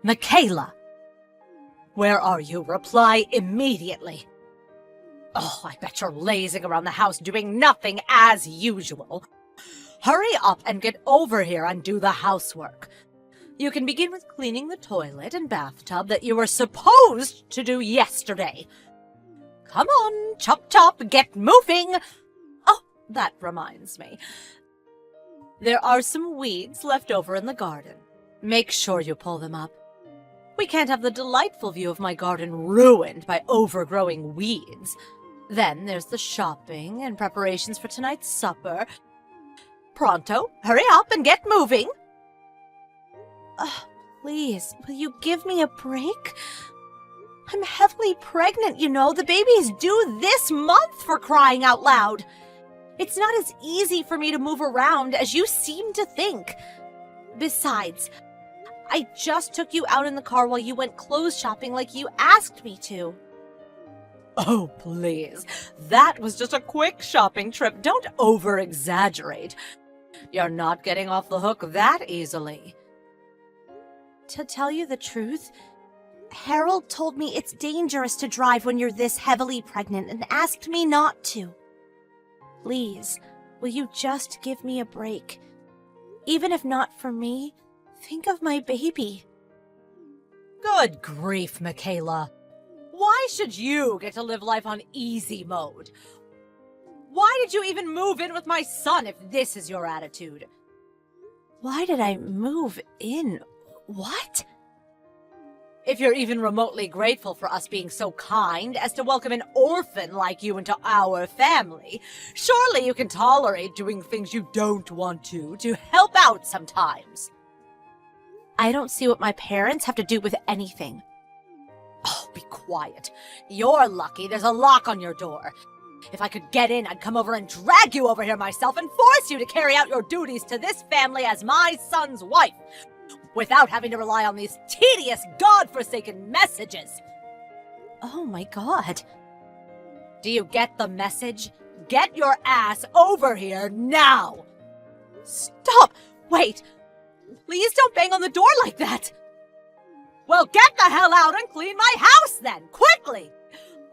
Michaela! Where are you? Reply immediately. Oh, I bet you're lazing around the house doing nothing as usual. Hurry up and get over here and do the housework. You can begin with cleaning the toilet and bathtub that you were supposed to do yesterday. Come on, chop chop, get moving! Oh, that reminds me. There are some weeds left over in the garden. Make sure you pull them up. We can't have the delightful view of my garden ruined by overgrowing weeds. Then there's the shopping and preparations for tonight's supper. Pronto, hurry up and get moving! Please, will you give me a break? I'm heavily pregnant, you know. The baby is due this month, for crying out loud. It's not as easy for me to move around as you seem to think. Besides, I just took you out in the car while you went clothes shopping like you asked me to. Oh, please. That was just a quick shopping trip. Don't over-exaggerate. You're not getting off the hook that easily. To tell you the truth, Harold told me it's dangerous to drive when you're this heavily pregnant and asked me not to. Please, will you just give me a break? Even if not for me, think of my baby. Good grief, Michaela. Why should you get to live life on easy mode? Why did you even move in with my son if this is your attitude? Why did I move in? What? If you're even remotely grateful for us being so kind as to welcome an orphan like you into our family, surely you can tolerate doing things you don't want to help out sometimes. I don't see what my parents have to do with anything. Oh, be quiet. You're lucky there's a lock on your door. If I could get in, I'd come over and drag you over here myself and force you to carry out your duties to this family as my son's wife, without having to rely on these tedious, God-forsaken messages. Oh my God. Do you get the message? Get your ass over here now! Stop! Wait! Please don't bang on the door like that! Well, get the hell out and clean my house then, quickly!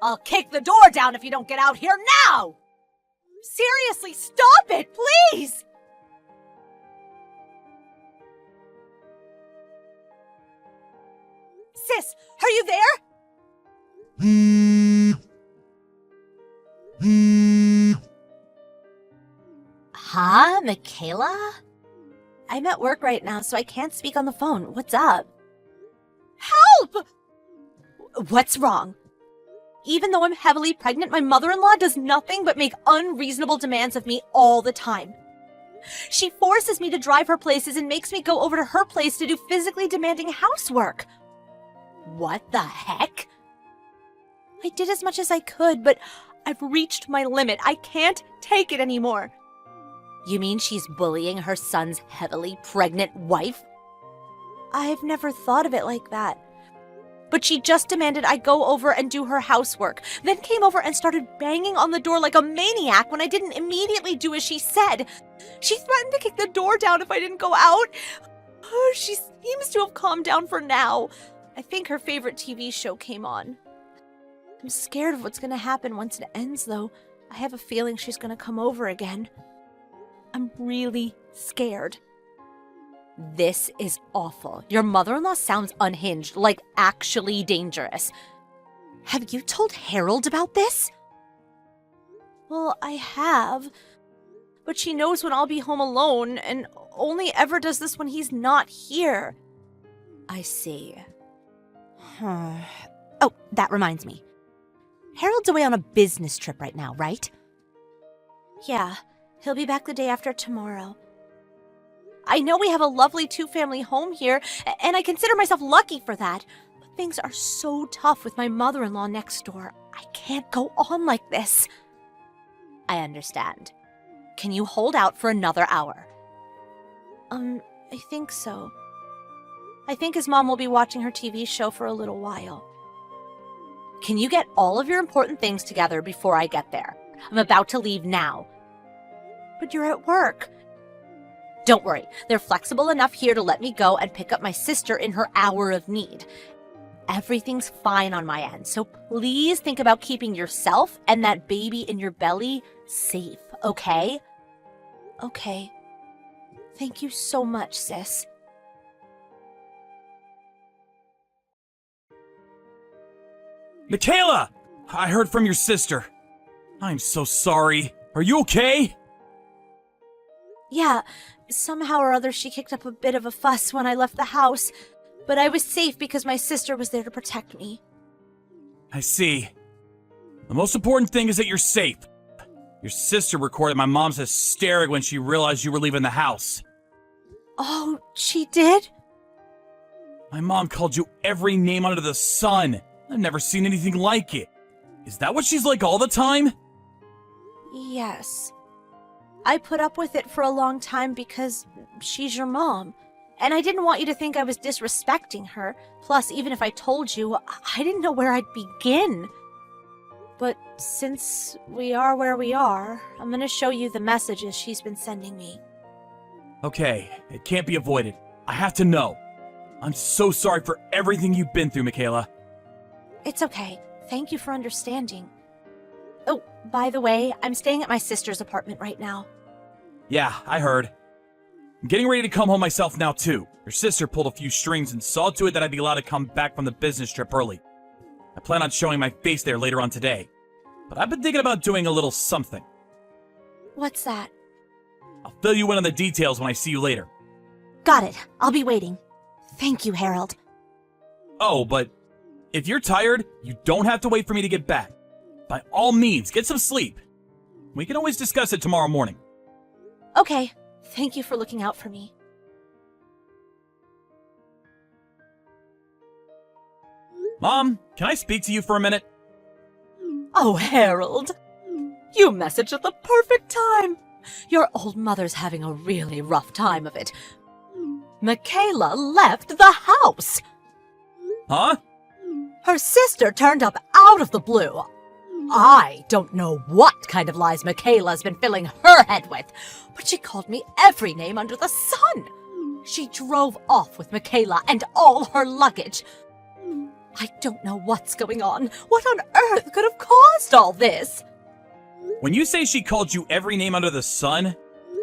I'll kick the door down if you don't get out here now! Seriously, stop it, please! Sis, are you there? Huh, Michaela? I'm at work right now, so I can't speak on the phone. What's up? Help! What's wrong? Even though I'm heavily pregnant, my mother-in-law does nothing but make unreasonable demands of me all the time. She forces me to drive her places and makes me go over to her place to do physically demanding housework. What the heck? I did as much as I could, but I've reached my limit. I can't take it anymore. You mean she's bullying her son's heavily pregnant wife? I've never thought of it like that. But she just demanded I go over and do her housework, then came over and started banging on the door like a maniac when I didn't immediately do as she said. She threatened to kick the door down if I didn't go out. She seems to have calmed down for now. I think her favorite TV show came on. I'm scared of what's going to happen once it ends, though. I have a feeling she's going to come over again. I'm really scared. This is awful. Your mother-in-law sounds unhinged, like actually dangerous. Have you told Harold about this? Well, I have. But she knows when I'll be home alone, and only ever does this when he's not here. I see. Oh, that reminds me. Harold's away on a business trip right now, right? Yeah, he'll be back the day after tomorrow. I know we have a lovely two-family home here, and I consider myself lucky for that. But things are so tough with my mother-in-law next door. I can't go on like this. I understand. Can you hold out for another hour? I think so. I think his mom will be watching her TV show for a little while. Can you get all of your important things together before I get there? I'm about to leave now. But you're at work. Don't worry, they're flexible enough here to let me go and pick up my sister in her hour of need. Everything's fine on my end, so please think about keeping yourself and that baby in your belly safe, okay? Okay. Thank you so much, sis. Michaela! I heard from your sister. I'm so sorry. Are you okay? Yeah, somehow or other she kicked up a bit of a fuss when I left the house, but I was safe because my sister was there to protect me. I see. The most important thing is that you're safe. Your sister recorded my mom's hysteric when she realized you were leaving the house. Oh, she did? My mom called you every name under the sun. I've never seen anything like it. Is that what she's like all the time? Yes. I put up with it for a long time because she's your mom. And I didn't want you to think I was disrespecting her. Plus, even if I told you, I didn't know where I'd begin. But since we are where we are, I'm gonna show you the messages she's been sending me. Okay, it can't be avoided. I have to know. I'm so sorry for everything you've been through, Michaela. It's okay. Thank you for understanding. Oh, by the way, I'm staying at my sister's apartment right now. Yeah, I heard. I'm getting ready to come home myself now, too. Your sister pulled a few strings and saw to it that I'd be allowed to come back from the business trip early. I plan on showing my face there later on today. But I've been thinking about doing a little something. What's that? I'll fill you in on the details when I see you later. Got it. I'll be waiting. Thank you, Harold. Oh, but if you're tired, you don't have to wait for me to get back. By all means, get some sleep. We can always discuss it tomorrow morning. Okay. Thank you for looking out for me. Mom, can I speak to you for a minute? Oh, Harold. You messaged at the perfect time. Your old mother's having a really rough time of it. Michaela left the house. Huh? Her sister turned up out of the blue. I don't know what kind of lies Michaela's been filling her head with, but she called me every name under the sun. She drove off with Michaela and all her luggage. I don't know what's going on. What on earth could have caused all this? When you say she called you every name under the sun,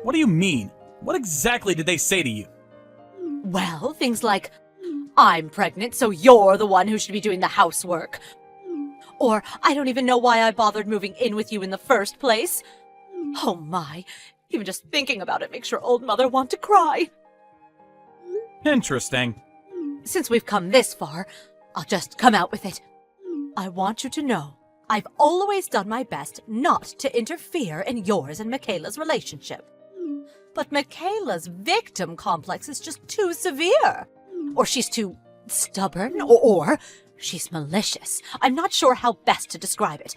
what do you mean? What exactly did they say to you? Well, things like, I'm pregnant, so you're the one who should be doing the housework. Or, I don't even know why I bothered moving in with you in the first place. Oh my, even just thinking about it makes your old mother want to cry. Interesting. Since we've come this far, I'll just come out with it. I want you to know, I've always done my best not to interfere in yours and Michaela's relationship. But Michaela's victim complex is just too severe. Or she's too stubborn, or she's malicious. I'm not sure how best to describe it.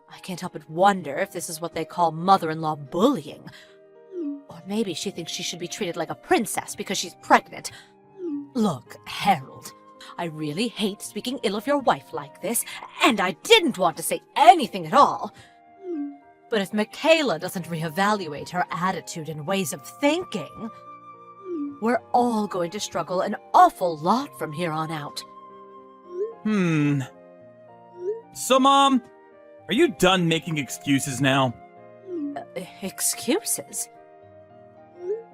I can't help but wonder if this is what they call mother-in-law bullying. Or maybe she thinks she should be treated like a princess because she's pregnant. Look, Harold, I really hate speaking ill of your wife like this, and I didn't want to say anything at all. But if Michaela doesn't reevaluate her attitude and ways of thinking, we're all going to struggle an awful lot from here on out. So, Mom, are you done making excuses now? Excuses?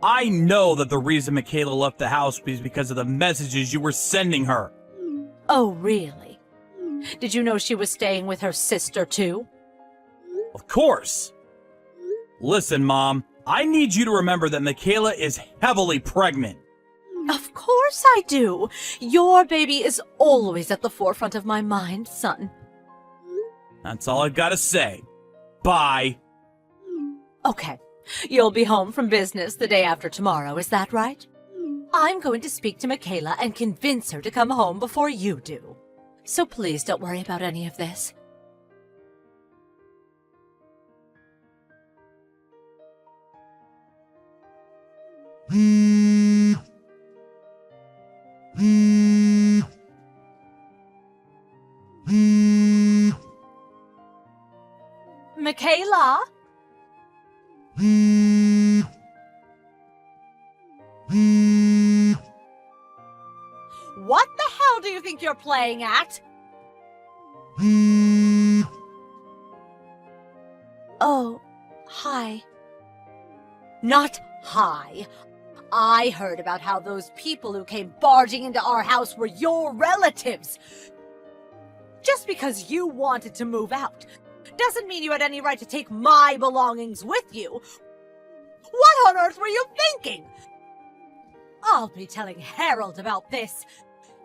I know that the reason Michaela left the house was because of the messages you were sending her. Oh, really? Did you know she was staying with her sister, too? Of course. Listen, Mom, I need you to remember that Michaela is heavily pregnant. Of course I do. Your baby is always at the forefront of my mind, son. That's all I've got to say. Bye. Okay, you'll be home from business the day after tomorrow, is that right? I'm going to speak to Michaela and convince her to come home before you do. So please don't worry about any of this. Michaela? What the hell do you think you're playing at? Oh, hi. Not hi. I heard about how those people who came barging into our house were your relatives. Just because you wanted to move out doesn't mean you had any right to take my belongings with you. What on earth were you thinking? I'll be telling Harold about this.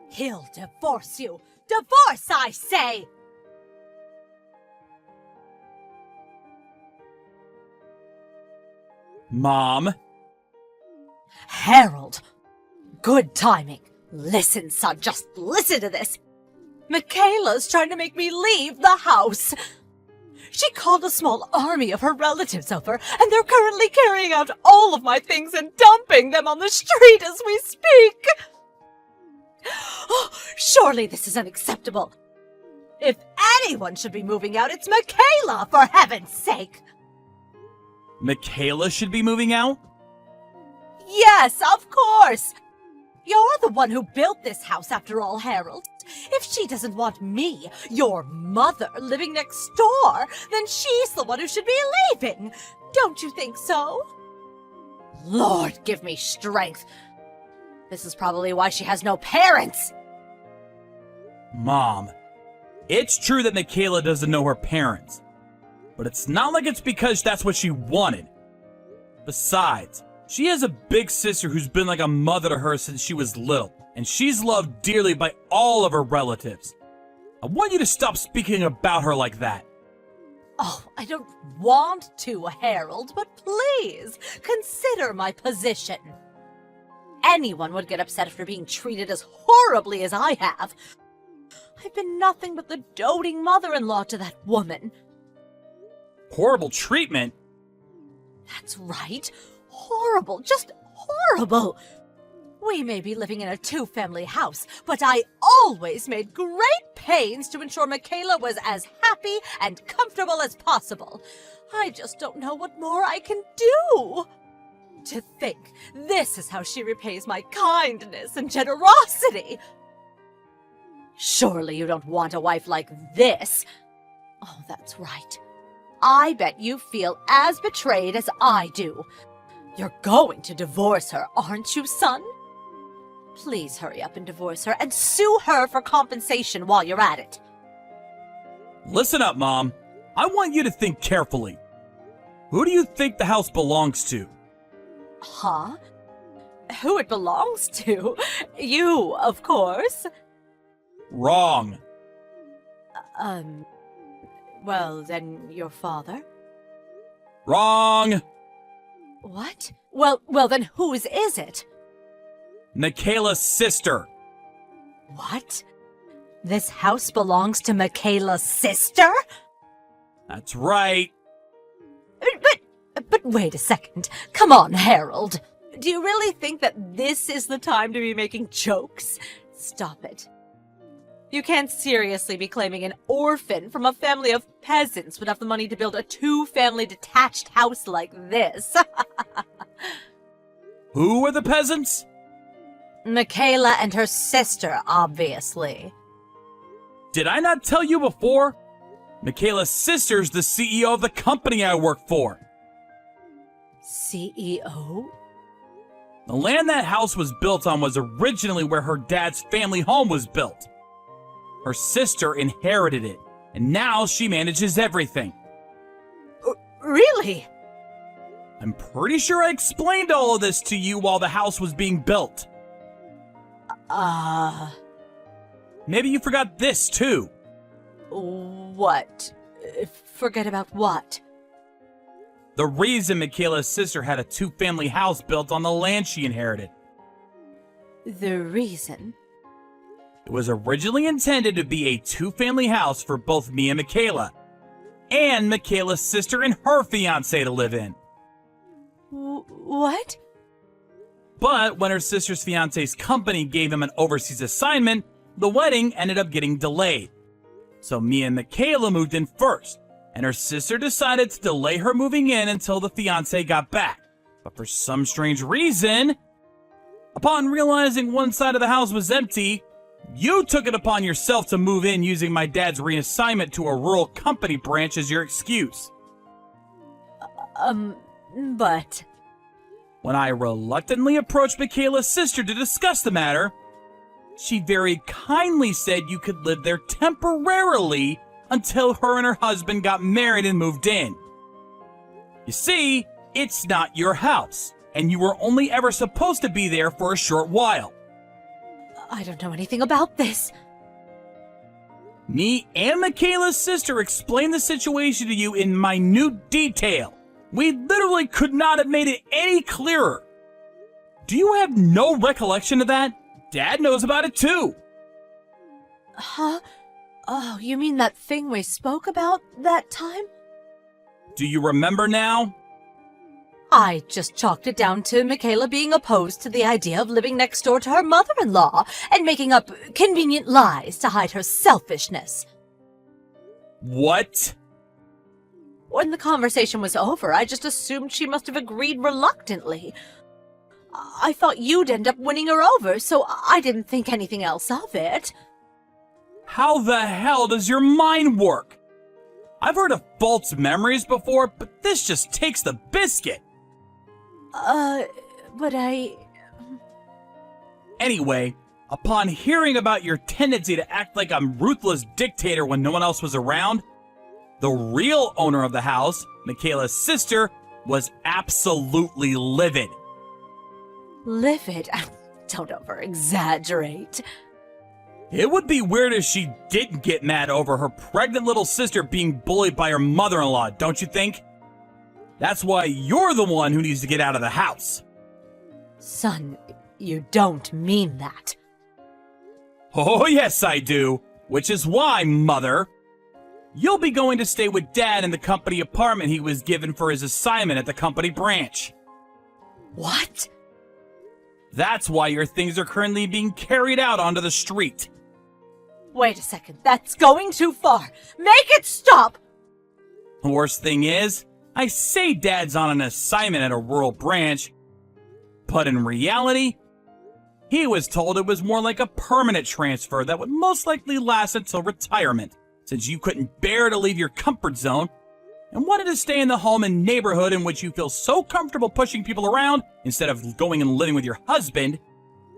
He'll divorce you. Divorce, I say! Mom? Harold! Good timing. Listen, son, just listen to this. Michaela's trying to make me leave the house. She called a small army of her relatives over, and they're currently carrying out all of my things and dumping them on the street as we speak. Oh, surely this is unacceptable. If anyone should be moving out, it's Michaela, for heaven's sake. Michaela should be moving out? Yes, of course. You're the one who built this house, after all, Harold. If she doesn't want me, your mother, living next door, then she's the one who should be leaving. Don't you think so? Lord, give me strength. This is probably why she has no parents. Mom, it's true that Michaela doesn't know her parents, but it's not like it's because that's what she wanted. Besides, she has a big sister who's been like a mother to her since she was little, and she's loved dearly by all of her relatives. I want you to stop speaking about her like that. Oh, I don't want to, Harold, but please, consider my position. Anyone would get upset after being treated as horribly as I have. I've been nothing but the doting mother-in-law to that woman. Horrible treatment? That's right. Horrible, just horrible. We may be living in a two-family house, but I always made great pains to ensure Michaela was as happy and comfortable as possible. I just don't know what more I can do. To think, this is how she repays my kindness and generosity. Surely you don't want a wife like this. Oh, that's right. I bet you feel as betrayed as I do. You're going to divorce her, aren't you, son? Please hurry up and divorce her and sue her for compensation while you're at it. Listen up, Mom. I want you to think carefully. Who do you think the house belongs to? Huh? Who it belongs to? You, of course. Wrong. Well, then your father? Wrong. What? Well, then whose is it? Michaela's sister. What? This house belongs to Michaela's sister? That's right. But wait a second. Come on, Harold. Do you really think that this is the time to be making jokes? Stop it. You can't seriously be claiming an orphan from a family of peasants would have the money to build a two-family detached house like this. Who are the peasants? Michaela and her sister, obviously. Did I not tell you before? Michaela's sister's the CEO of the company I work for. CEO? The land that house was built on was originally where her dad's family home was built. Her sister inherited it, and now she manages everything. Really? I'm pretty sure I explained all of this to you while the house was being built. Maybe you forgot this, too. What? Forget about what? The reason Michaela's sister had a two-family house built on the land she inherited. The reason? It was originally intended to be a two-family house for both me and Michaela, and Michaela's sister and her fiancé to live in. What? But when her sister's fiancé's company gave him an overseas assignment, the wedding ended up getting delayed. So me and Michaela moved in first, and her sister decided to delay her moving in until the fiancé got back. But for some strange reason, Upon realizing one side of the house was empty, you took it upon yourself to move in using my dad's reassignment to a rural company branch as your excuse. But... When I reluctantly approached Michaela's sister to discuss the matter, she very kindly said you could live there temporarily until her and her husband got married and moved in. You see, it's not your house, and you were only ever supposed to be there for a short while. I don't know anything about this. Me and Michaela's sister explained the situation to you in minute detail. We literally could not have made it any clearer. Do you have no recollection of that? Dad knows about it too. Huh? Oh, you mean that thing we spoke about that time? Do you remember now? I just chalked it down to Michaela being opposed to the idea of living next door to her mother-in-law and making up convenient lies to hide her selfishness. What? When the conversation was over, I just assumed she must have agreed reluctantly. I thought you'd end up winning her over, so I didn't think anything else of it. How the hell does your mind work? I've heard of false memories before, but this just takes the biscuit. But I... Anyway, upon hearing about your tendency to act like a ruthless dictator when no one else was around, the real owner of the house, Michaela's sister, was absolutely livid. Livid? Don't over-exaggerate. It would be weird if she didn't get mad over her pregnant little sister being bullied by her mother-in-law, don't you think? That's why you're the one who needs to get out of the house. Son, you don't mean that. Oh, yes, I do. Which is why, Mother, you'll be going to stay with Dad in the company apartment he was given for his assignment at the company branch. What? That's why your things are currently being carried out onto the street. Wait a second, that's going too far. Make it stop! The worst thing is, I say Dad's on an assignment at a rural branch, but in reality, he was told it was more like a permanent transfer that would most likely last until retirement, since you couldn't bear to leave your comfort zone and wanted to stay in the home and neighborhood in which you feel so comfortable pushing people around instead of going and living with your husband.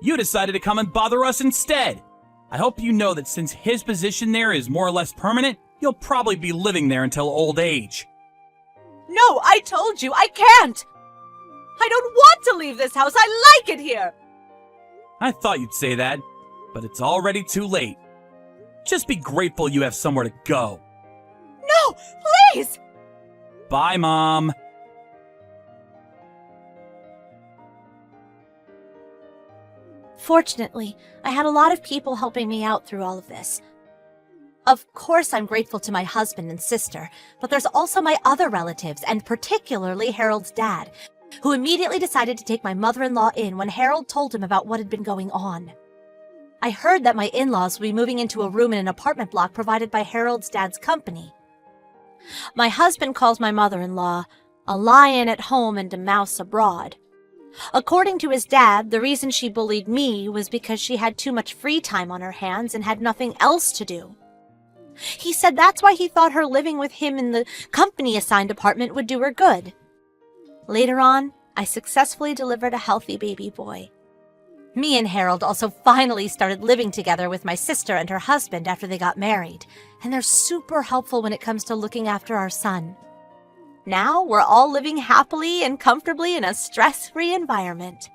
You decided to come and bother us instead. I hope you know that since his position there is more or less permanent, you'll probably be living there until old age. No, I told you, I can't! I don't want to leave this house, I like it here! I thought you'd say that, but it's already too late. Just be grateful you have somewhere to go. No, please! Bye, Mom. Fortunately, I had a lot of people helping me out through all of this. Of course, I'm grateful to my husband and sister, but there's also my other relatives, and particularly Harold's dad, who immediately decided to take my mother-in-law in when Harold told him about what had been going on. I heard that my in-laws would be moving into a room in an apartment block provided by Harold's dad's company. My husband calls my mother-in-law a lion at home and a mouse abroad. According to his dad, the reason she bullied me was because she had too much free time on her hands and had nothing else to do. He said that's why he thought her living with him in the company-assigned apartment would do her good. Later on, I successfully delivered a healthy baby boy. Me and Harold also finally started living together with my sister and her husband after they got married, and they're super helpful when it comes to looking after our son. Now we're all living happily and comfortably in a stress-free environment.